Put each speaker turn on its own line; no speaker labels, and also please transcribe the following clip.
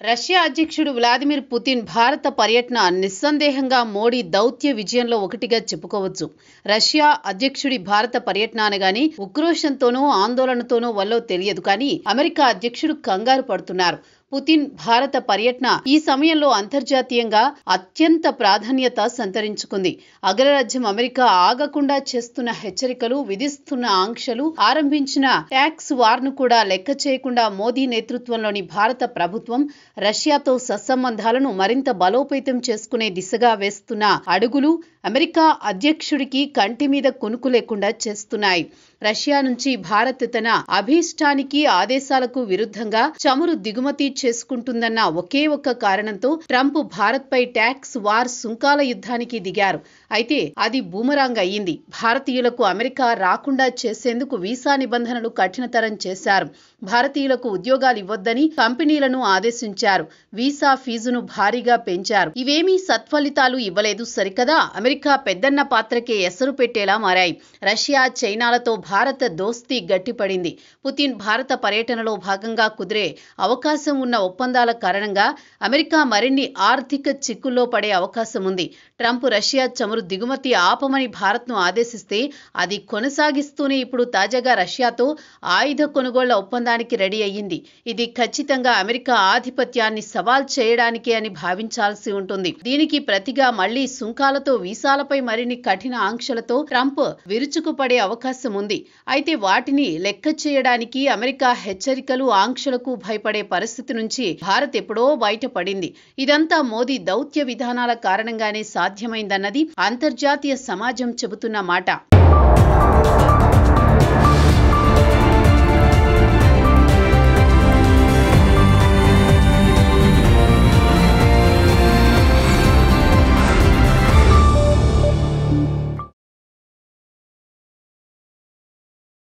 Russia అధ్యక్షుడు Vladimir Putin భారత పర్యటన నిస్సందేహంగా మోడీ దౌత్య విజయంలో ఒకటిగా చెప్పుకోవచ్చు. రష్యా అధ్యక్షుడి భారత పర్యటన అనగానే ఉక్రోషంతోనో ఆందోళనతోనో వల్లో తెలియదు కానీ అమెరికా అధ్యక్షుడు కంగారు పడుతున్నారు. పుతిన్ భారత పర్యటన ఈ సమయంలో అంతర్జాతీయంగా అత్యంత ప్రాధాన్యత సంతరించుకుంది. అగ్రరాజ్యం అమెరికా ఆగకుండా చేస్తున్న హెచ్చరికలు, విధిస్తున్న ఆంక్షలు, ఆరంభించిన ట్యాక్స్ వార్ను కూడా లెక్క చేయకుండా మోదీ నేతృత్వంలోని భారత ప్రభుత్వం రష్యాతో సత్సంబంధాలను మరింత బలోపేతం చేసుకునే దిశగా వేస్తున్న అడుగులు అమెరికా అధ్యక్షుడికి కంటి మీద కునుకు లేకుండా చేస్తున్నాయి. రష్యా నుంచి భారత్ తన అభీష్టానికి, ఆదేశాలకు విరుద్ధంగా చమురు దిగుమతి చేసుకుంటుందన్న ఒకే ఒక్క కారణంతో ట్రంప్ భారత్ పై ట్యాక్స్ వార్, సుంకాల యుద్ధానికి దిగారు. అయితే అది బూమరాంగ్ అయ్యింది. భారతీయులకు అమెరికా రాకుండా చేసేందుకు వీసా నిబంధనలు కఠినతరం చేశారు. భారతీయులకు ఉద్యోగాలు ఇవ్వొద్దని కంపెనీలను ఆదేశించారు. వీసా ఫీజును భారీగా పెంచారు. ఇవేమీ సత్ఫలితాలు ఇవ్వలేదు సరికదా, అమెరికా పెద్దన్న పాత్రకే ఎసరు పెట్టేలా మారాయి. రష్యా, చైనాలతో భారత దోస్తీ గట్టిపడింది. పుతిన్ భారత పర్యటనలో భాగంగా కుదిరే అవకాశం ఉన్న ఒప్పందాల కారణంగా అమెరికా మరిన్ని ఆర్థిక చిక్కుల్లో పడే అవకాశం ఉంది. ట్రంప్ రష్యా చమురు దిగుమతి ఆపమని భారత్ను ఆదేశిస్తే అది కొనసాగిస్తూనే ఇప్పుడు తాజాగా రష్యాతో ఆయుధ కొనుగోళ్ల ఒప్పందానికి రెడీ అయ్యింది. ఇది ఖచ్చితంగా అమెరికా ఆధిపత్యాన్ని సవాల్ చేయడానికే అని భావించాల్సి ఉంటుంది. దీనికి ప్రతిగా మళ్లీ సుంకాలతో, వీసాలపై మరిన్ని కఠిన ఆంక్షలతో ట్రంప్ విరుచుకుపడే అవకాశం ఉంది. అయితే వాటిని లెక్క చేయడానికి అమెరికా హెచ్చరికలు, ఆంక్షలకు భయపడే పరిస్థితి నుంచి భారత్ ఎప్పుడో బయటపడింది. ఇదంతా మోదీ దౌత్య విధానాల కారణంగానే సాధ్యమైందన్నది అంతర్జాతీయ సమాజం చెబుతున్న మాట.